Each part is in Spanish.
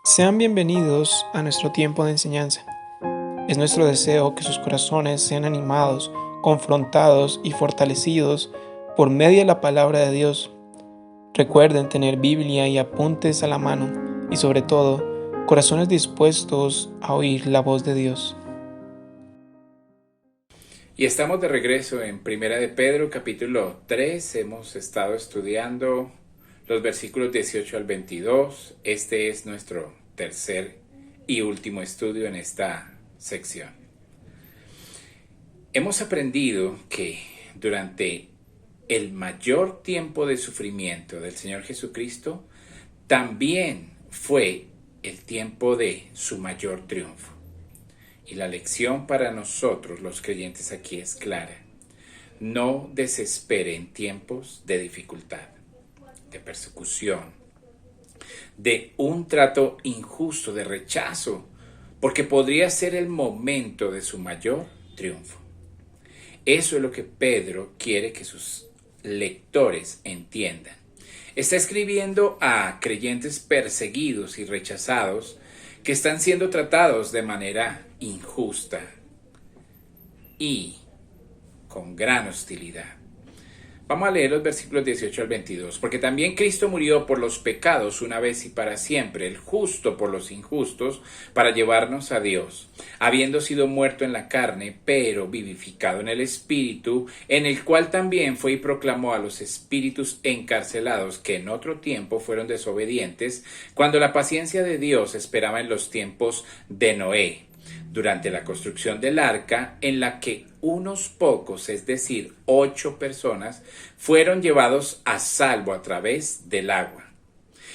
Sean bienvenidos a nuestro tiempo de enseñanza. Es nuestro deseo que sus corazones sean animados, confrontados y fortalecidos por medio de la palabra de Dios. Recuerden tener Biblia y apuntes a la mano y sobre todo, corazones dispuestos a oír la voz de Dios. Y estamos de regreso en Primera de Pedro, capítulo 3. Hemos estado estudiando los versículos 18 al 22. Este es nuestro tercer y último estudio en esta sección. Hemos aprendido que durante el mayor tiempo de sufrimiento del Señor Jesucristo, también fue el tiempo de su mayor triunfo. Y la lección para nosotros los creyentes aquí es clara. No desespere en tiempos de dificultad, de persecución, de un trato injusto, de rechazo, porque podría ser el momento de su mayor triunfo. Eso es lo que Pedro quiere que sus lectores entiendan. Está escribiendo a creyentes perseguidos y rechazados que están siendo tratados de manera injusta y con gran hostilidad. Vamos a leer los versículos 18 al 22. Porque también Cristo murió por los pecados una vez y para siempre, el justo por los injustos, para llevarnos a Dios, habiendo sido muerto en la carne, pero vivificado en el Espíritu, en el cual también fue y proclamó a los espíritus encarcelados que en otro tiempo fueron desobedientes, cuando la paciencia de Dios esperaba en los tiempos de Noé, durante la construcción del arca, en la que unos pocos, es decir, 8 personas, fueron llevados a salvo a través del agua.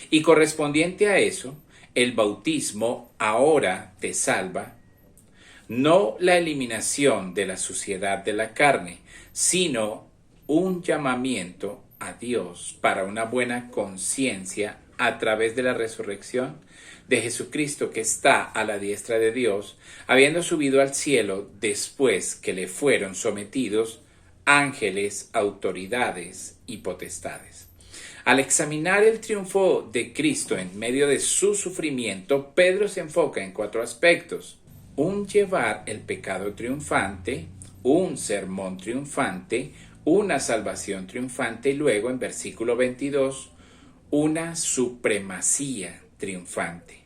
Y correspondiente a eso, el bautismo ahora te salva, no la eliminación de la suciedad de la carne, sino un llamamiento a Dios para una buena conciencia a través de la resurrección de Jesucristo, que está a la diestra de Dios, habiendo subido al cielo después que le fueron sometidos ángeles, autoridades y potestades. Al examinar el triunfo de Cristo en medio de su sufrimiento, Pedro se enfoca en 4 aspectos: un llevar el pecado triunfante, un sermón triunfante, una salvación triunfante y luego en versículo 22, una supremacía triunfante.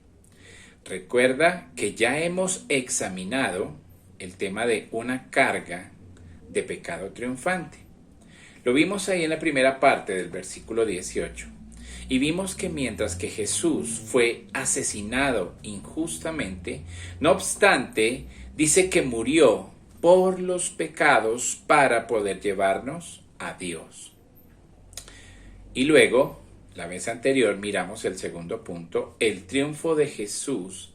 Recuerda que ya hemos examinado el tema de una carga de pecado triunfante. Lo vimos ahí en la primera parte del versículo 18. Y vimos que mientras que Jesús fue asesinado injustamente, no obstante, dice que murió por los pecados para poder llevarnos a Dios. Y luego, la vez anterior, miramos el segundo punto. El triunfo de Jesús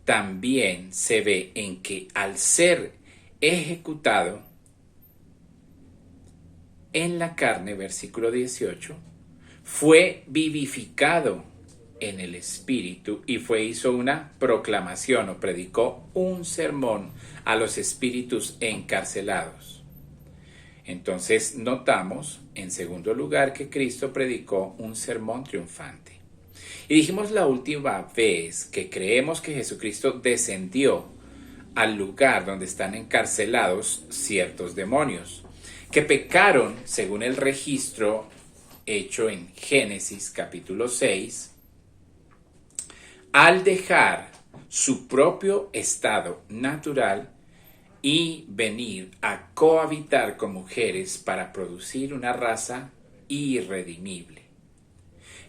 también se ve en que al ser ejecutado en la carne, versículo 18, fue vivificado en el Espíritu y hizo una proclamación o predicó un sermón a los espíritus encarcelados. Entonces notamos, en segundo lugar, que Cristo predicó un sermón triunfante. Y dijimos la última vez que creemos que Jesucristo descendió al lugar donde están encarcelados ciertos demonios, que pecaron según el registro hecho en Génesis capítulo 6, al dejar su propio estado natural y venir a cohabitar con mujeres para producir una raza irredimible,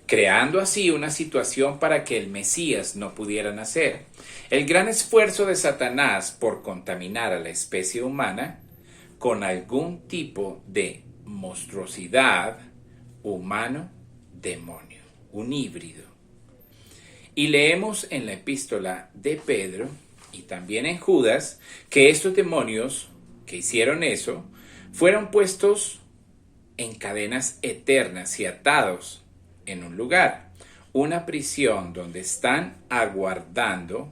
creando así una situación para que el Mesías no pudiera nacer. El gran esfuerzo de Satanás por contaminar a la especie humana con algún tipo de monstruosidad humano-demonio, un híbrido. Y leemos en la epístola de Pedro y también en Judas que estos demonios que hicieron eso fueron puestos en cadenas eternas y atados en un lugar, una prisión donde están aguardando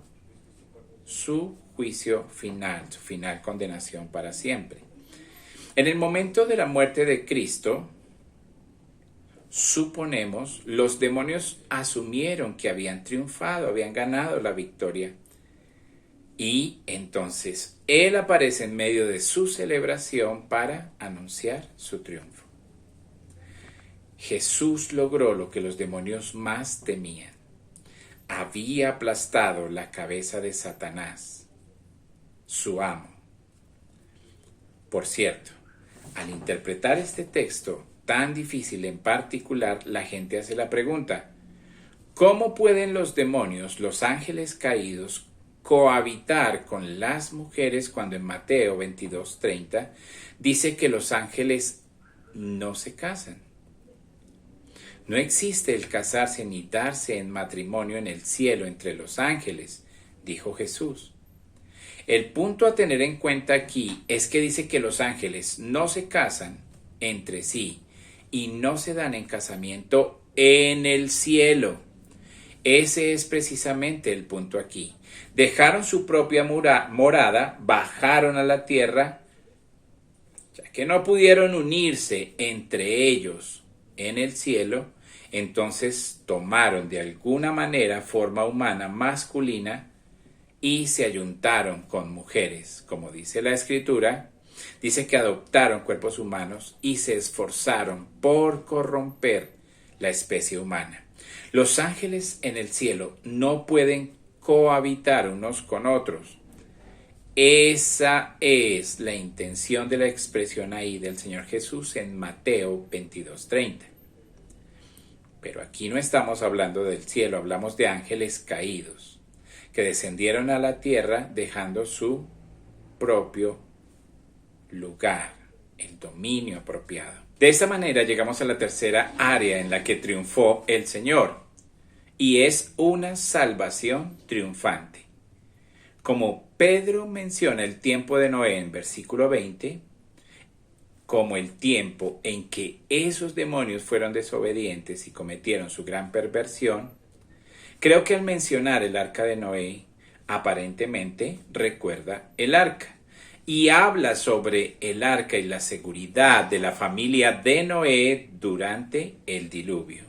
su juicio final, su final condenación para siempre. En el momento de la muerte de Cristo, suponemos, los demonios asumieron que habían triunfado, habían ganado la victoria. Y entonces Él aparece en medio de su celebración para anunciar su triunfo. Jesús logró lo que los demonios más temían. Había aplastado la cabeza de Satanás, su amo. Por cierto, al interpretar este texto tan difícil en particular, la gente hace la pregunta: ¿cómo pueden los demonios, los ángeles caídos, cohabitar con las mujeres cuando en Mateo 22:30 dice que los ángeles no se casan? No existe el casarse ni darse en matrimonio en el cielo entre los ángeles, dijo Jesús. El punto a tener en cuenta aquí es que dice que los ángeles no se casan entre sí y no se dan en casamiento en el cielo. Ese es precisamente el punto aquí. Dejaron su propia morada, bajaron a la tierra, ya que no pudieron unirse entre ellos en el cielo. Entonces tomaron de alguna manera forma humana masculina y se ayuntaron con mujeres. Como dice la Escritura, dice que adoptaron cuerpos humanos y se esforzaron por corromper la especie humana. Los ángeles en el cielo no pueden cohabitar unos con otros. Esa es la intención de la expresión ahí del Señor Jesús en Mateo 22:30. Pero aquí no estamos hablando del cielo, hablamos de ángeles caídos, que descendieron a la tierra dejando su propio lugar, el dominio apropiado. De esta manera llegamos a la tercera área en la que triunfó el Señor, y es una salvación triunfante. Como Pedro menciona el tiempo de Noé en versículo 20, como el tiempo en que esos demonios fueron desobedientes y cometieron su gran perversión, creo que al mencionar el arca de Noé, aparentemente recuerda el arca y habla sobre el arca y la seguridad de la familia de Noé durante el diluvio.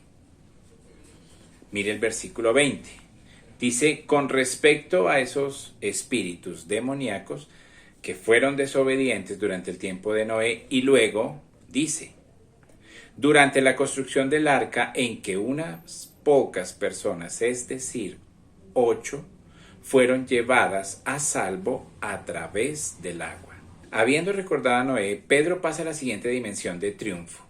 Mire el versículo 20. Dice, con respecto a esos espíritus demoníacos que fueron desobedientes durante el tiempo de Noé, y luego dice, durante la construcción del arca en que unas pocas personas, es decir, 8, fueron llevadas a salvo a través del agua. Habiendo recordado a Noé, Pedro pasa a la siguiente dimensión de triunfo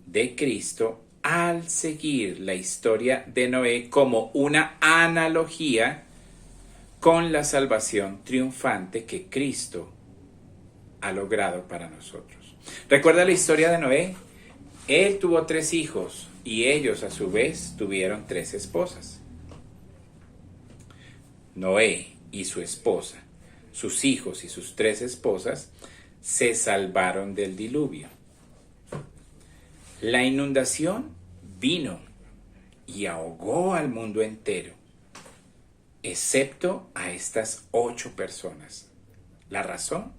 de Cristo al seguir la historia de Noé como una analogía con la salvación triunfante que Cristo ha logrado para nosotros. ¿Recuerda la historia de Noé? Él tuvo 3 hijos y ellos a su vez tuvieron 3 esposas. Noé y su esposa, sus hijos y sus 3 esposas se salvaron del diluvio. La inundación vino y ahogó al mundo entero, excepto a estas 8 personas. ¿La razón?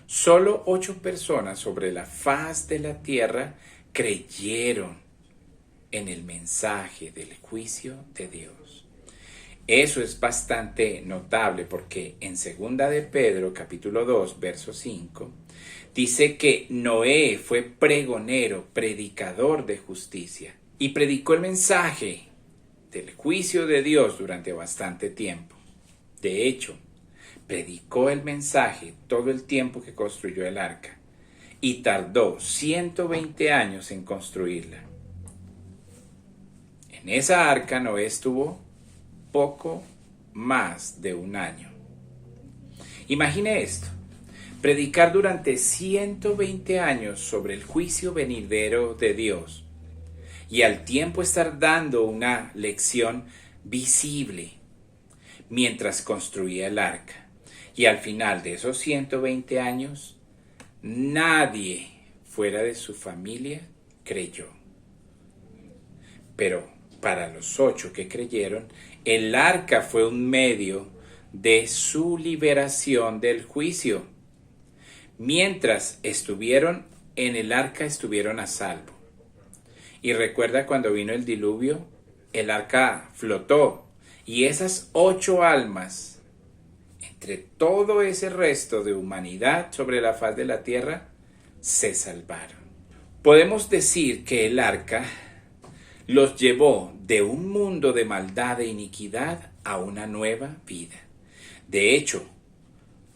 Solo 8 personas sobre la faz de la tierra creyeron en el mensaje del juicio de Dios. Eso es bastante notable porque en 2 de Pedro, capítulo 2, verso 5, dice que Noé fue pregonero, predicador de justicia y predicó el mensaje del juicio de Dios durante bastante tiempo. De hecho, predicó el mensaje todo el tiempo que construyó el arca y tardó 120 años en construirla. En esa arca Noé estuvo poco más de 1 año. Imagine esto, predicar durante 120 años sobre el juicio venidero de Dios y al tiempo estar dando una lección visible mientras construía el arca. Y al final de esos 120 años, nadie fuera de su familia creyó. Pero para los 8 que creyeron, el arca fue un medio de su liberación del juicio. Mientras estuvieron en el arca, estuvieron a salvo. Y recuerda cuando vino el diluvio, el arca flotó y esas 8 almas, entre todo ese resto de humanidad sobre la faz de la tierra, se salvaron. Podemos decir que el arca los llevó de un mundo de maldad e iniquidad a una nueva vida. De hecho,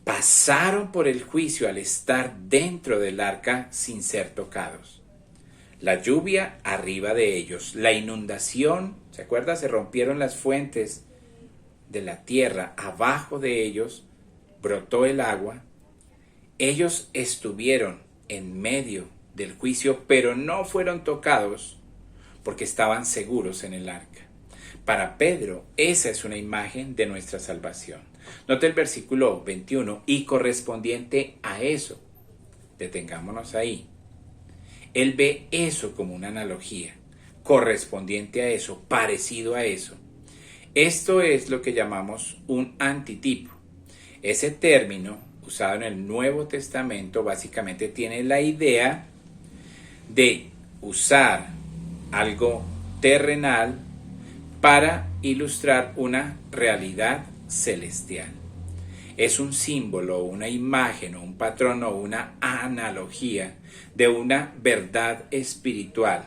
pasaron por el juicio al estar dentro del arca sin ser tocados. La lluvia arriba de ellos, la inundación, ¿se acuerda? Se rompieron las fuentes de la tierra, abajo de ellos brotó el agua. Ellos estuvieron en medio del juicio, pero no fueron tocados porque estaban seguros en el arca. Para Pedro, esa es una imagen de nuestra salvación. Note el versículo 21, y correspondiente a eso. Detengámonos ahí. Él ve eso como una analogía, correspondiente a eso, parecido a eso. Esto es lo que llamamos un antitipo. Ese término, usado en el Nuevo Testamento, básicamente tiene la idea de usar algo terrenal para ilustrar una realidad celestial. Es un símbolo, una imagen o un patrón o una analogía de una verdad espiritual.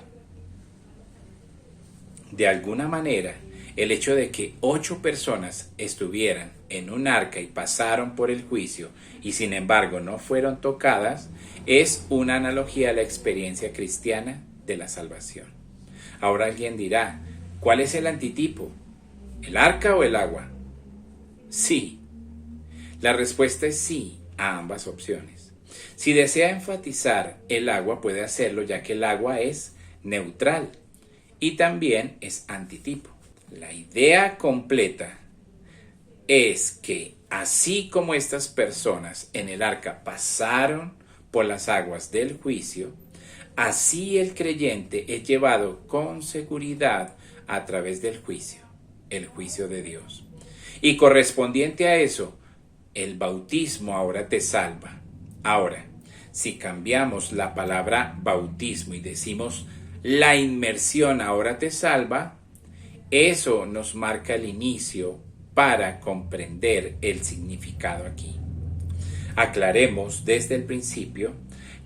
De alguna manera, el hecho de que 8 personas estuvieran en un arca y pasaron por el juicio y sin embargo no fueron tocadas, es una analogía a la experiencia cristiana de la salvación. Ahora alguien dirá, ¿cuál es el antitipo? ¿El arca o el agua? Sí. La respuesta es sí a ambas opciones. Si desea enfatizar el agua, puede hacerlo, ya que el agua es neutral y también es antitipo. La idea completa es que así como estas personas en el arca pasaron por las aguas del juicio, así el creyente es llevado con seguridad a través del juicio, el juicio de Dios. Y correspondiente a eso, el bautismo ahora te salva. Ahora, si cambiamos la palabra bautismo y decimos la inmersión ahora te salva, eso nos marca el inicio para comprender el significado aquí. Aclaremos desde el principio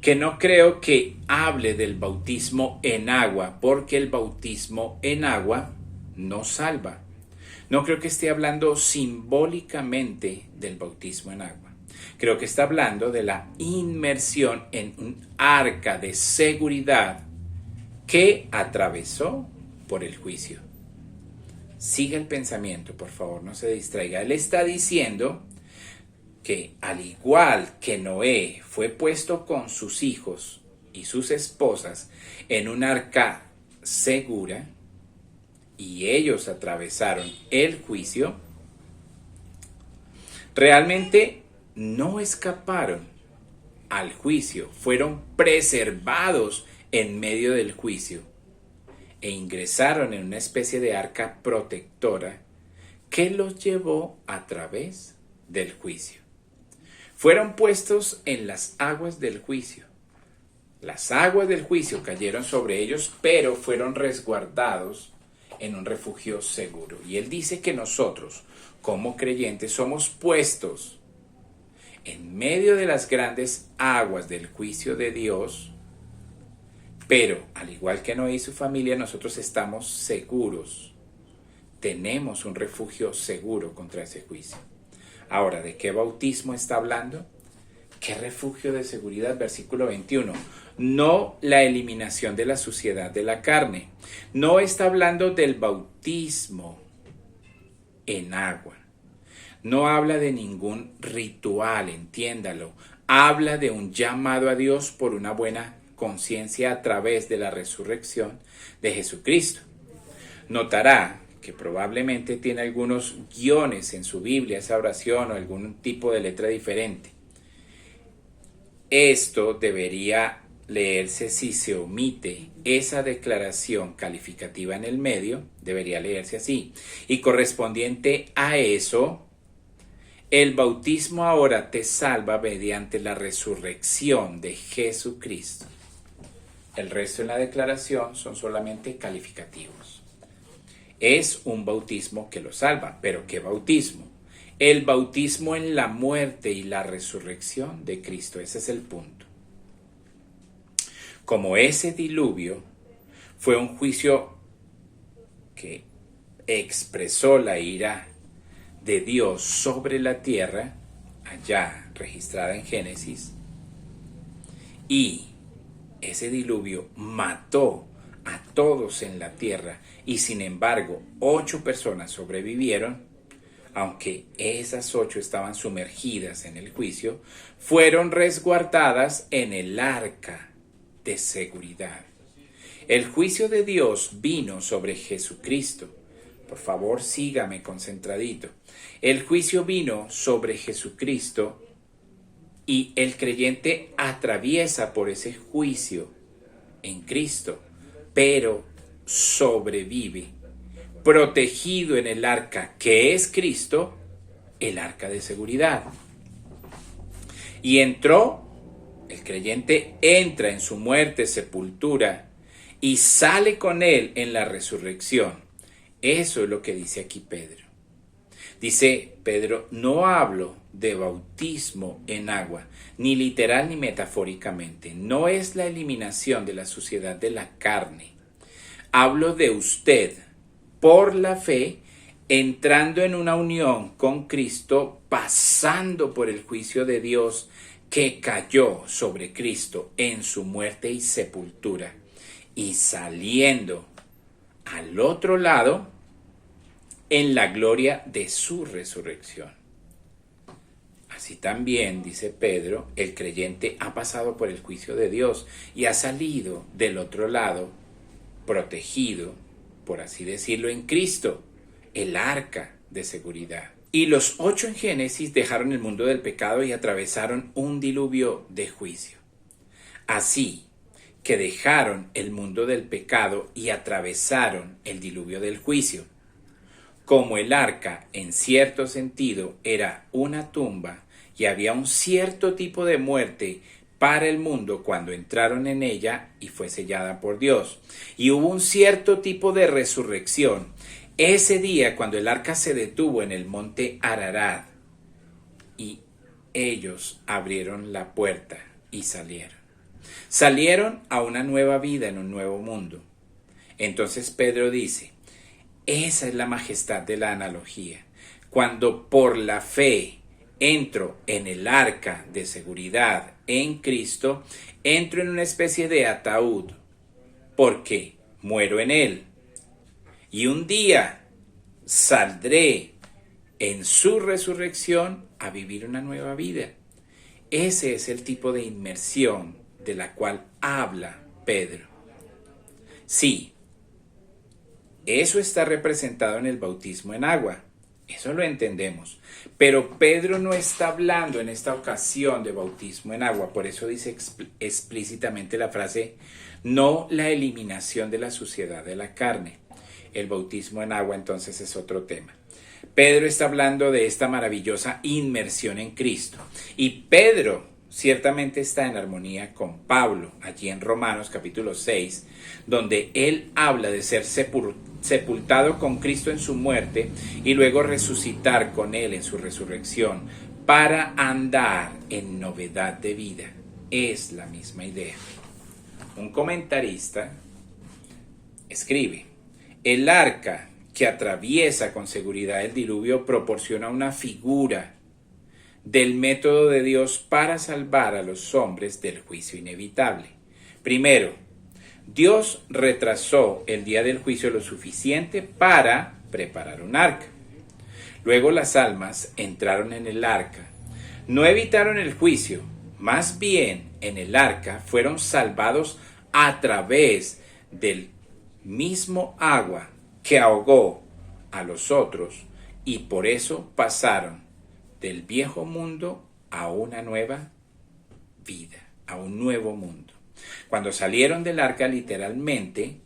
que no creo que hable del bautismo en agua, porque el bautismo en agua no salva. No creo que esté hablando simbólicamente del bautismo en agua. Creo que está hablando de la inmersión en un arca de seguridad que atravesó por el juicio. Siga el pensamiento, por favor, no se distraiga. Él está diciendo que al igual que Noé fue puesto con sus hijos y sus esposas en un arca segura y ellos atravesaron el juicio, realmente no escaparon al juicio, fueron preservados en medio del juicio e ingresaron en una especie de arca protectora que los llevó a través del juicio. Fueron puestos en las aguas del juicio. Las aguas del juicio cayeron sobre ellos, pero fueron resguardados en un refugio seguro. Y él dice que nosotros, como creyentes, somos puestos en medio de las grandes aguas del juicio de Dios, pero al igual que Noé y su familia, nosotros estamos seguros. Tenemos un refugio seguro contra ese juicio. Ahora, ¿de qué bautismo está hablando? ¿Qué refugio de seguridad? Versículo 21. No la eliminación de la suciedad de la carne. No está hablando del bautismo en agua. No habla de ningún ritual, entiéndalo. Habla de un llamado a Dios por una buena conciencia a través de la resurrección de Jesucristo. Notará que probablemente tiene algunos guiones en su Biblia, esa oración o algún tipo de letra diferente. Esto debería leerse si se omite esa declaración calificativa en el medio, debería leerse así. Y correspondiente a eso, el bautismo ahora te salva mediante la resurrección de Jesucristo. El resto en la declaración son solamente calificativos. Es un bautismo que lo salva, pero ¿qué bautismo? El bautismo en la muerte y la resurrección de Cristo, ese es el punto. Como ese diluvio fue un juicio que expresó la ira de Dios sobre la tierra, allá registrada en Génesis, y ese diluvio mató a todos en la tierra y sin embargo 8 personas sobrevivieron, aunque esas 8 estaban sumergidas en el juicio, fueron resguardadas en el arca de seguridad. El juicio de Dios vino sobre Jesucristo. Por favor, sígame concentradito. El juicio vino sobre Jesucristo y el creyente atraviesa por ese juicio en Cristo, pero sobrevive, protegido en el arca que es Cristo, el arca de seguridad. Y el creyente entra en su muerte, sepultura, y sale con él en la resurrección. Eso es lo que dice aquí Pedro. Dice Pedro, no hablo de bautismo en agua, ni literal ni metafóricamente. No es la eliminación de la suciedad de la carne. Hablo de usted, por la fe, entrando en una unión con Cristo, pasando por el juicio de Dios que cayó sobre Cristo en su muerte y sepultura, y saliendo al otro lado en la gloria de su resurrección. Así también, dice Pedro, el creyente ha pasado por el juicio de Dios y ha salido del otro lado protegido, por así decirlo, en Cristo, el arca de seguridad. Y los 8 en Génesis dejaron el mundo del pecado y atravesaron un diluvio de juicio. Así que dejaron el mundo del pecado y atravesaron el diluvio del juicio. Como el arca, en cierto sentido, era una tumba y había un cierto tipo de muerte para el mundo cuando entraron en ella y fue sellada por Dios. Y hubo un cierto tipo de resurrección ese día cuando el arca se detuvo en el monte Ararat y ellos abrieron la puerta y salieron. Salieron a una nueva vida en un nuevo mundo. Entonces Pedro dice, esa es la majestad de la analogía. Cuando por la fe entro en el arca de seguridad en Cristo, entro en una especie de ataúd, porque muero en él. Y un día saldré en su resurrección a vivir una nueva vida. Ese es el tipo de inmersión de la cual habla Pedro. Sí, eso está representado en el bautismo en agua. Eso lo entendemos. Pero Pedro no está hablando en esta ocasión de bautismo en agua. Por eso dice explícitamente la frase, no la eliminación de la suciedad de la carne. El bautismo en agua entonces es otro tema. Pedro está hablando de esta maravillosa inmersión en Cristo. Y Pedro ciertamente está en armonía con Pablo, allí en Romanos capítulo 6, donde él habla de ser sepultado con Cristo en su muerte y luego resucitar con él en su resurrección para andar en novedad de vida. Es la misma idea. Un comentarista escribe, el arca que atraviesa con seguridad el diluvio proporciona una figura del método de Dios para salvar a los hombres del juicio inevitable. Primero, Dios retrasó el día del juicio lo suficiente para preparar un arca. Luego las almas entraron en el arca. No evitaron el juicio, más bien en el arca fueron salvados a través del mismo agua que ahogó a los otros y por eso pasaron del viejo mundo a una nueva vida, a un nuevo mundo. Cuando salieron del arca literalmente,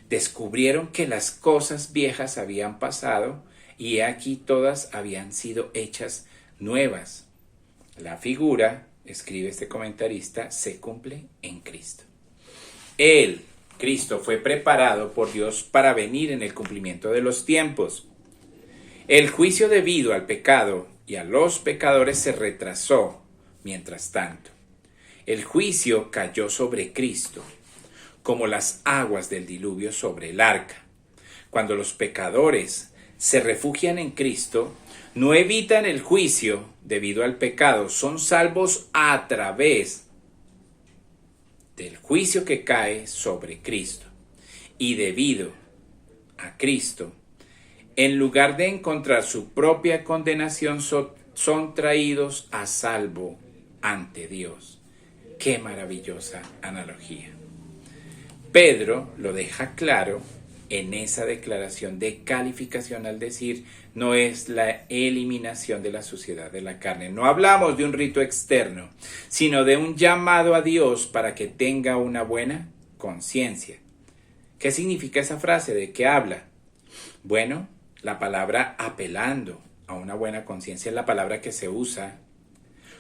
descubrieron que las cosas viejas habían pasado y aquí todas habían sido hechas nuevas. La figura, escribe este comentarista, se cumple en Cristo. Él, Cristo, fue preparado por Dios para venir en el cumplimiento de los tiempos. El juicio debido al pecado y a los pecadores se retrasó. Mientras tanto, el juicio cayó sobre Cristo, como las aguas del diluvio sobre el arca. Cuando los pecadores se refugian en Cristo, no evitan el juicio debido al pecado, son salvos a través del juicio que cae sobre Cristo. Y debido a Cristo, en lugar de encontrar su propia condenación, son traídos a salvo ante Dios. ¡Qué maravillosa analogía! Pedro lo deja claro en esa declaración de calificación al decir, no es la eliminación de la suciedad de la carne. No hablamos de un rito externo, sino de un llamado a Dios para que tenga una buena conciencia. ¿Qué significa esa frase? ¿De qué habla? Bueno, la palabra apelando a una buena conciencia es la palabra que se usa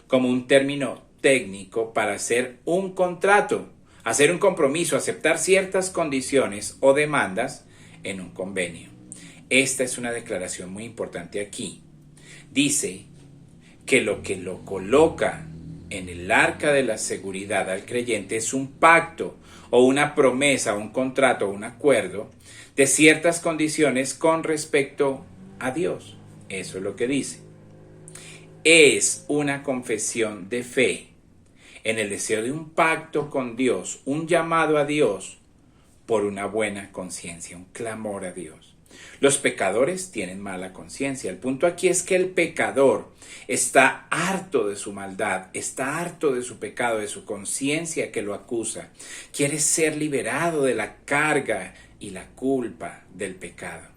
como un término técnico para hacer un contrato, hacer un compromiso, aceptar ciertas condiciones o demandas en un convenio. Esta es una declaración muy importante aquí. Dice que lo coloca en el arca de la seguridad al creyente es un pacto o una promesa, un contrato o un acuerdo de ciertas condiciones con respecto a Dios. Eso es lo que dice. Es una confesión de fe en el deseo de un pacto con Dios, un llamado a Dios por una buena conciencia, un clamor a Dios. Los pecadores tienen mala conciencia. El punto aquí es que el pecador está harto de su maldad, está harto de su pecado, de su conciencia que lo acusa. Quiere ser liberado de la carga y la culpa del pecado.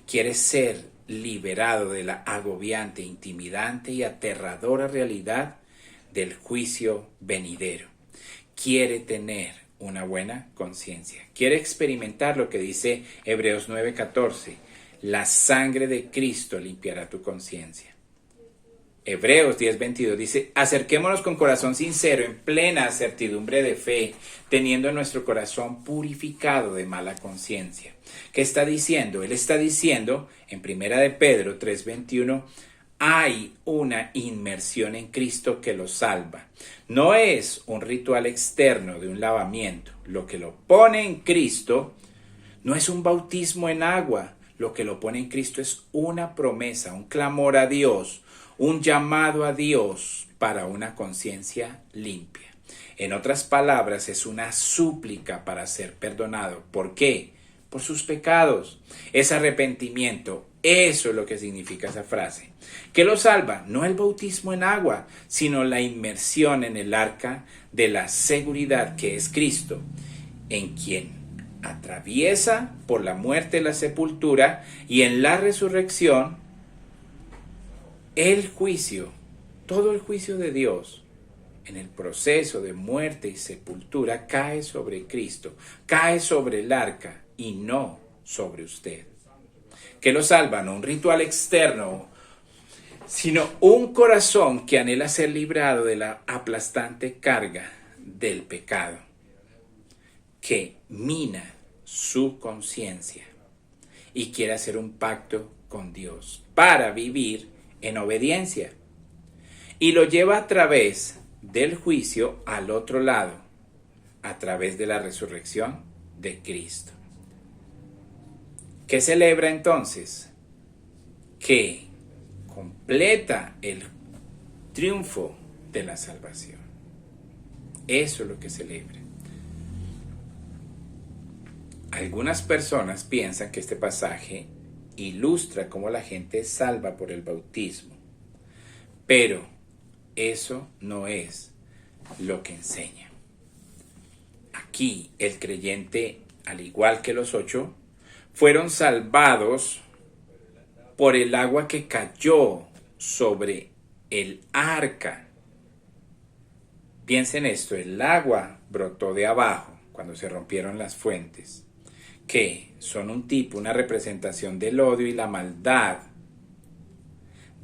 Quiere ser liberado de la agobiante, intimidante y aterradora realidad del juicio venidero. Quiere tener una buena conciencia. Quiere experimentar lo que dice Hebreos 9:14. La sangre de Cristo limpiará tu conciencia. Hebreos 10:22 dice, acerquémonos con corazón sincero, en plena certidumbre de fe, teniendo nuestro corazón purificado de mala conciencia. ¿Qué está diciendo? Él está diciendo, en 1 de Pedro 3:21, hay una inmersión en Cristo que lo salva. No es un ritual externo de un lavamiento. Lo que lo pone en Cristo no es un bautismo en agua. Lo que lo pone en Cristo es una promesa, un clamor a Dios, un llamado a Dios para una conciencia limpia. En otras palabras, es una súplica para ser perdonado. ¿Por qué? Por sus pecados. Es arrepentimiento. Eso es lo que significa esa frase. ¿Qué lo salva? No el bautismo en agua, sino la inmersión en el arca de la seguridad que es Cristo, en quien atraviesa por la muerte y la sepultura y en la resurrección el juicio, todo el juicio de Dios en el proceso de muerte y sepultura cae sobre Cristo, cae sobre el arca y no sobre usted. ¿Qué lo salva? No un ritual externo, sino un corazón que anhela ser librado de la aplastante carga del pecado, que mina su conciencia y quiere hacer un pacto con Dios para vivir en obediencia. Y lo lleva a través del juicio al otro lado, a través de la resurrección de Cristo. ¿Qué celebra entonces? Que completa el triunfo de la salvación. Eso es lo que celebra. Algunas personas piensan que este pasaje ilustra cómo la gente es salva por el bautismo, pero eso no es lo que enseña. Aquí el creyente, al igual que los 8, fueron salvados por el agua que cayó sobre el arca. Piensen esto, el agua brotó de abajo cuando se rompieron las fuentes, que son un tipo, una representación del odio y la maldad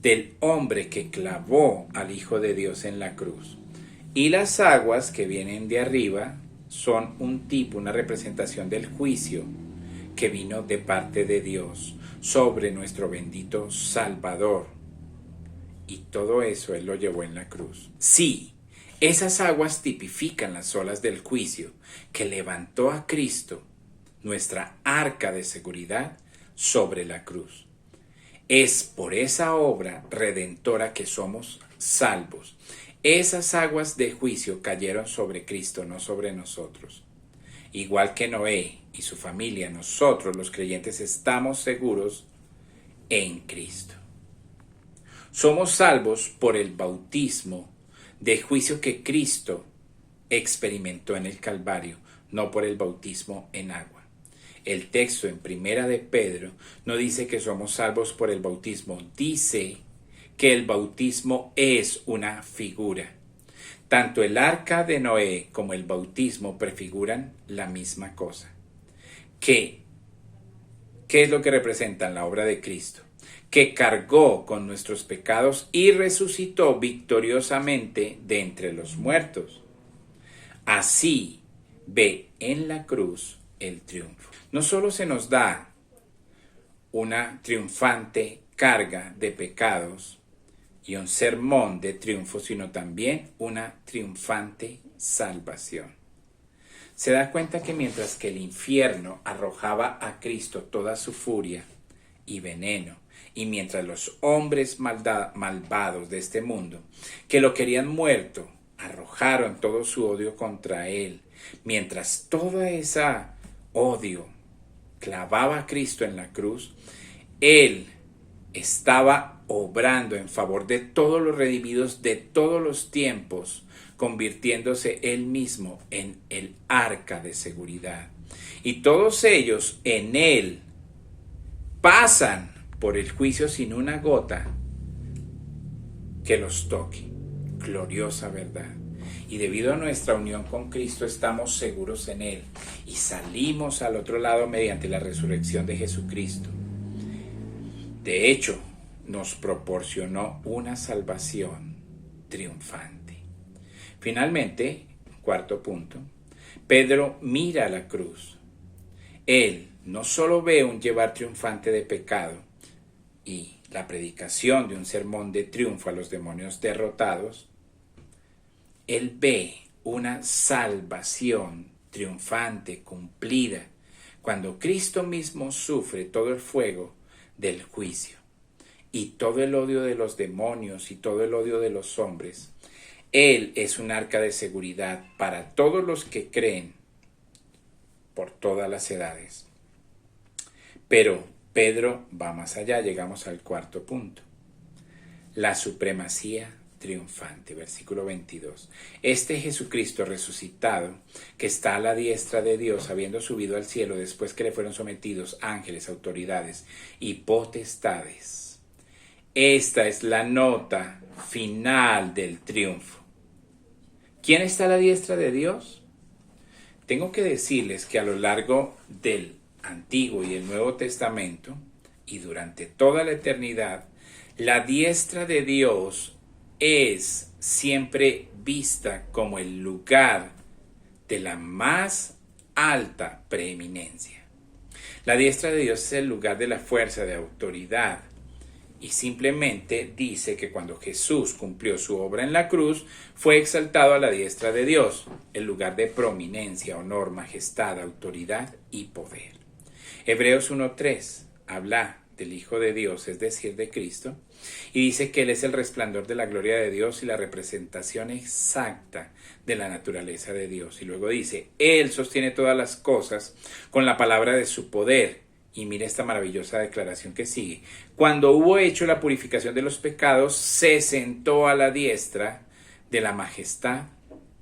del hombre que clavó al Hijo de Dios en la cruz. Y las aguas que vienen de arriba son un tipo, una representación del juicio que vino de parte de Dios sobre nuestro bendito Salvador. Y todo eso Él lo llevó en la cruz. Sí, esas aguas tipifican las olas del juicio que levantó a Cristo, nuestra arca de seguridad, sobre la cruz. Es por esa obra redentora que somos salvos. Esas aguas de juicio cayeron sobre Cristo, no sobre nosotros. Igual que Noé y su familia, nosotros los creyentes estamos seguros en Cristo. Somos salvos por el bautismo de juicio que Cristo experimentó en el Calvario, no por el bautismo en agua. El texto en Primera de Pedro no dice que somos salvos por el bautismo, dice que el bautismo es una figura. Tanto el arca de Noé como el bautismo prefiguran la misma cosa. ¿Qué es lo que representan? La obra de Cristo, que cargó con nuestros pecados y resucitó victoriosamente de entre los muertos. Así ve en la cruz el triunfo. No solo se nos da una triunfante carga de pecados y un sermón de triunfo, sino también una triunfante salvación. Se da cuenta que mientras que el infierno arrojaba a Cristo toda su furia y veneno, y mientras los hombres malvados de este mundo, que lo querían muerto, arrojaron todo su odio contra él, mientras todo ese odio clavaba a Cristo en la cruz, él estaba obrando en favor de todos los redimidos de todos los tiempos, convirtiéndose él mismo en el arca de seguridad. Y todos ellos en él pasan por el juicio sin una gota que los toque. Gloriosa verdad. Y debido a nuestra unión con Cristo estamos seguros en Él y salimos al otro lado mediante la resurrección de Jesucristo. De hecho, nos proporcionó una salvación triunfante. Finalmente, cuarto punto, Pedro mira a la cruz. Él no solo ve un llevar triunfante de pecado y la predicación de un sermón de triunfo a los demonios derrotados, él ve una salvación triunfante, cumplida, cuando Cristo mismo sufre todo el fuego del juicio y todo el odio de los demonios y todo el odio de los hombres. Él es un arca de seguridad para todos los que creen por todas las edades. Pero Pedro va más allá, llegamos al cuarto punto. La supremacía triunfante, versículo 22. Este Jesucristo resucitado, que está a la diestra de Dios, habiendo subido al cielo después que le fueron sometidos ángeles, autoridades y potestades. Esta es la nota final del triunfo. ¿Quién está a la diestra de Dios? Tengo que decirles que a lo largo del Antiguo y el Nuevo Testamento, y durante toda la eternidad, la diestra de Dios es siempre vista como el lugar de la más alta preeminencia. La diestra de Dios es el lugar de la fuerza, de autoridad, y simplemente dice que cuando Jesús cumplió su obra en la cruz, fue exaltado a la diestra de Dios, el lugar de prominencia, honor, majestad, autoridad y poder. Hebreos 1:3 habla del Hijo de Dios, es decir, de Cristo, y dice que Él es el resplandor de la gloria de Dios y la representación exacta de la naturaleza de Dios. Y luego dice, Él sostiene todas las cosas con la palabra de su poder. Y mira esta maravillosa declaración que sigue. Cuando hubo hecho la purificación de los pecados, se sentó a la diestra de la majestad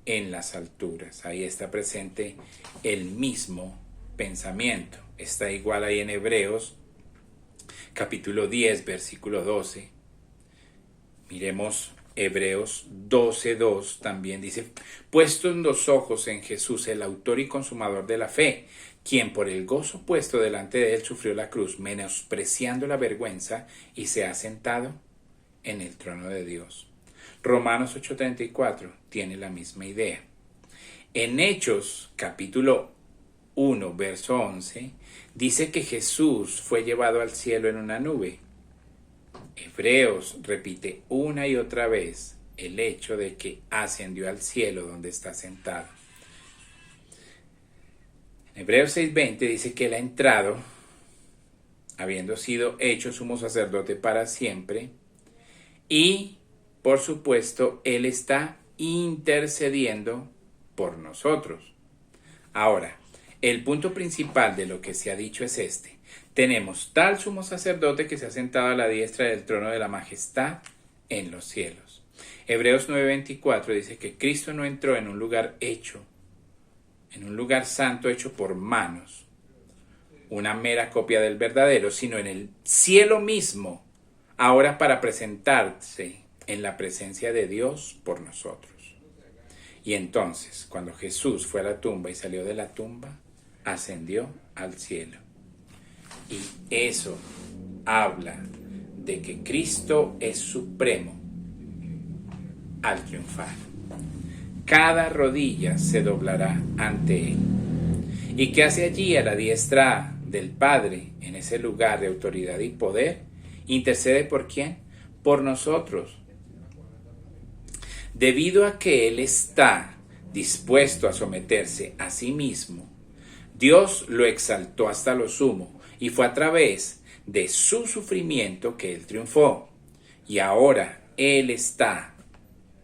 en las alturas. Ahí está presente el mismo pensamiento. Está igual ahí en Hebreos capítulo 10, versículo 12. Miremos Hebreos 12:2 también dice, puestos los ojos en Jesús, el autor y consumador de la fe, quien por el gozo puesto delante de él sufrió la cruz, menospreciando la vergüenza, y se ha sentado en el trono de Dios. Romanos 8:34 tiene la misma idea. En Hechos, capítulo 1, verso 11, dice que Jesús fue llevado al cielo en una nube. Hebreos repite una y otra vez el hecho de que ascendió al cielo donde está sentado. En Hebreos 6:20 dice que él ha entrado, habiendo sido hecho sumo sacerdote para siempre, y por supuesto él está intercediendo por nosotros. Ahora, el punto principal de lo que se ha dicho es este: tenemos tal sumo sacerdote que se ha sentado a la diestra del trono de la majestad en los cielos. Hebreos 9:24 dice que Cristo no entró en un lugar santo hecho por manos, una mera copia del verdadero, sino en el cielo mismo, ahora para presentarse en la presencia de Dios por nosotros. Y entonces, cuando Jesús fue a la tumba y salió de la tumba, ascendió al cielo. Y eso habla de que Cristo es supremo al triunfar. Cada rodilla se doblará ante Él. ¿Y qué hace allí a la diestra del Padre, en ese lugar de autoridad y poder? ¿Intercede por quién? Por nosotros. Debido a que Él está dispuesto a someterse a sí mismo, Dios lo exaltó hasta lo sumo, y fue a través de su sufrimiento que Él triunfó. Y ahora Él está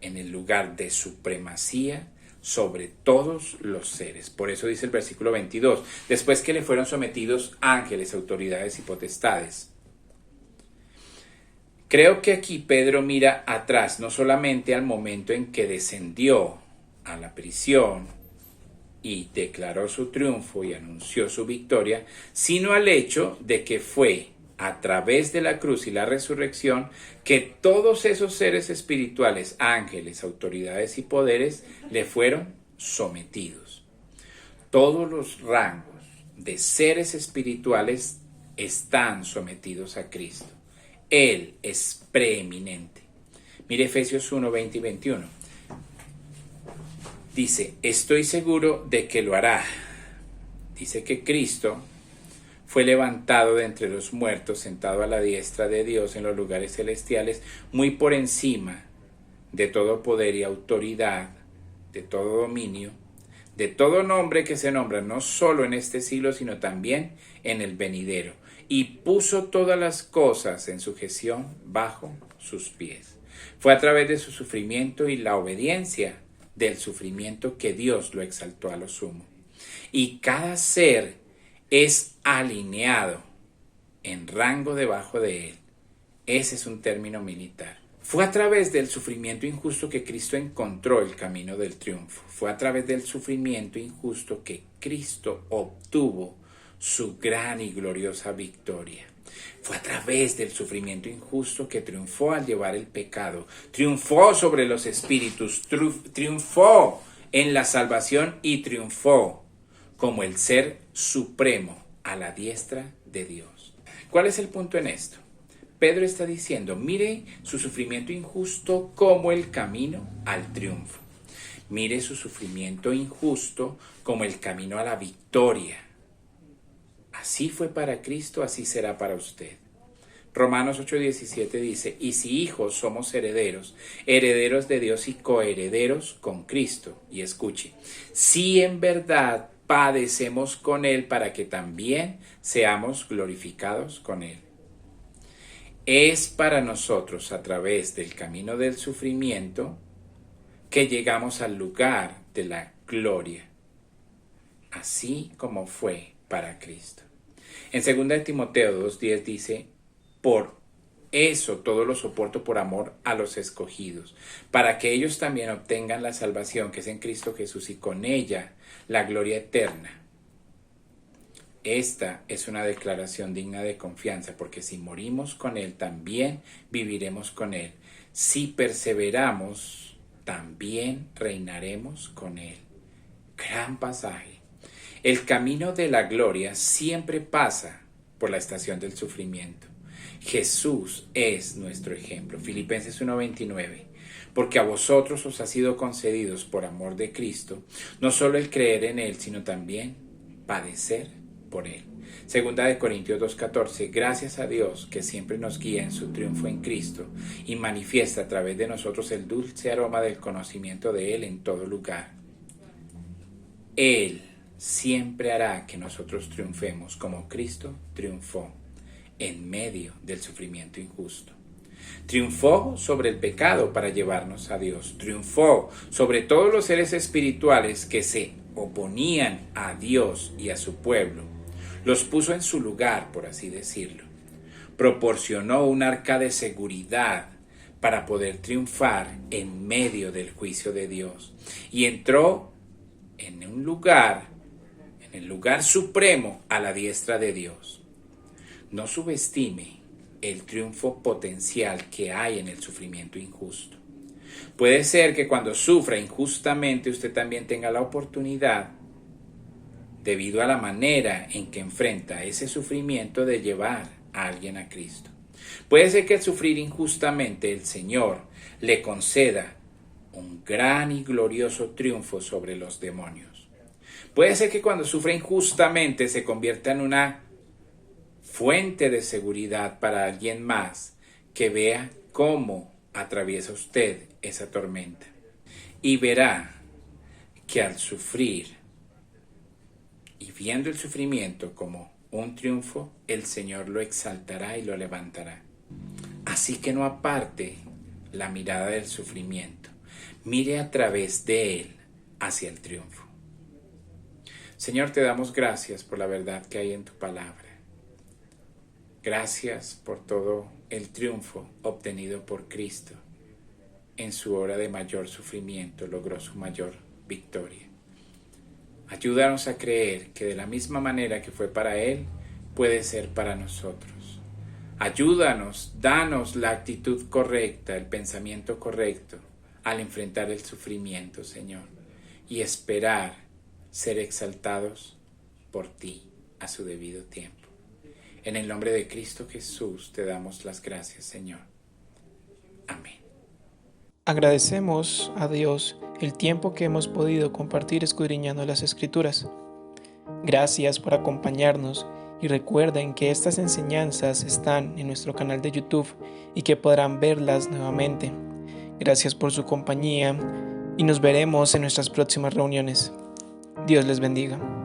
en el lugar de supremacía sobre todos los seres. Por eso dice el versículo 22, después que le fueron sometidos ángeles, autoridades y potestades. Creo que aquí Pedro mira atrás, no solamente al momento en que descendió a la prisión y declaró su triunfo y anunció su victoria, sino al hecho de que fue a través de la cruz y la resurrección que todos esos seres espirituales, ángeles, autoridades y poderes, le fueron sometidos. Todos los rangos de seres espirituales están sometidos a Cristo. Él es preeminente. Mire Efesios 1, 20 y 21. Dice, estoy seguro de que lo hará. Dice que Cristo fue levantado de entre los muertos, sentado a la diestra de Dios en los lugares celestiales, muy por encima de todo poder y autoridad, de todo dominio, de todo nombre que se nombra, no solo en este siglo, sino también en el venidero, y puso todas las cosas en sujeción bajo sus pies. Fue a través de su sufrimiento y la obediencia del sufrimiento que Dios lo exaltó a lo sumo. Y cada ser es alineado en rango debajo de él. Ese es un término militar. Fue a través del sufrimiento injusto que Cristo encontró el camino del triunfo. Fue a través del sufrimiento injusto que Cristo obtuvo su gran y gloriosa victoria. Fue a través del sufrimiento injusto que triunfó al llevar el pecado, triunfó sobre los espíritus, triunfó en la salvación y triunfó como el ser supremo a la diestra de Dios. ¿Cuál es el punto en esto? Pedro está diciendo, mire su sufrimiento injusto como el camino al triunfo. Mire su sufrimiento injusto como el camino a la victoria. Así fue para Cristo, así será para usted. Romanos 8:17 dice, y si hijos somos herederos, herederos de Dios y coherederos con Cristo. Y escuche, si en verdad padecemos con Él para que también seamos glorificados con Él. Es para nosotros a través del camino del sufrimiento que llegamos al lugar de la gloria, así como fue para Cristo. En 2 Timoteo 2:10 dice, por eso todo lo soporto por amor a los escogidos, para que ellos también obtengan la salvación que es en Cristo Jesús y con ella la gloria eterna. Esta es una declaración digna de confianza, porque si morimos con Él, también viviremos con Él. Si perseveramos, también reinaremos con Él. Gran pasaje. El camino de la gloria siempre pasa por la estación del sufrimiento. Jesús es nuestro ejemplo. Filipenses 1:29. porque a vosotros os ha sido concedidos por amor de Cristo, no solo el creer en Él, sino también padecer por Él. Segunda de Corintios 2:14, gracias a Dios que siempre nos guía en su triunfo en Cristo y manifiesta a través de nosotros el dulce aroma del conocimiento de Él en todo lugar. Él siempre hará que nosotros triunfemos como Cristo triunfó en medio del sufrimiento injusto. Triunfó sobre el pecado para llevarnos a Dios. Triunfó sobre todos los seres espirituales que se oponían a Dios y a su pueblo. Los puso en su lugar, por así decirlo. Proporcionó un arca de seguridad para poder triunfar en medio del juicio de Dios. Y entró en el lugar supremo a la diestra de Dios. No subestime el triunfo potencial que hay en el sufrimiento injusto. Puede ser que cuando sufra injustamente usted también tenga la oportunidad, debido a la manera en que enfrenta ese sufrimiento, de llevar a alguien a Cristo. Puede ser que al sufrir injustamente el Señor le conceda un gran y glorioso triunfo sobre los demonios. Puede ser que cuando sufra injustamente se convierta en una fuente de seguridad para alguien más que vea cómo atraviesa usted esa tormenta. Y verá que al sufrir y viendo el sufrimiento como un triunfo, el Señor lo exaltará y lo levantará. Así que no aparte la mirada del sufrimiento. Mire a través de él hacia el triunfo. Señor, te damos gracias por la verdad que hay en tu palabra. Gracias por todo el triunfo obtenido por Cristo. En su hora de mayor sufrimiento logró su mayor victoria. Ayúdanos a creer que de la misma manera que fue para Él, puede ser para nosotros. Ayúdanos, danos la actitud correcta, el pensamiento correcto al enfrentar el sufrimiento, Señor, y esperar ser exaltados por ti a su debido tiempo. En el nombre de Cristo Jesús te damos las gracias, Señor. Amén. Agradecemos a Dios el tiempo que hemos podido compartir escudriñando las Escrituras. Gracias por acompañarnos y recuerden que estas enseñanzas están en nuestro canal de YouTube y que podrán verlas nuevamente. Gracias por su compañía y nos veremos en nuestras próximas reuniones. Dios les bendiga.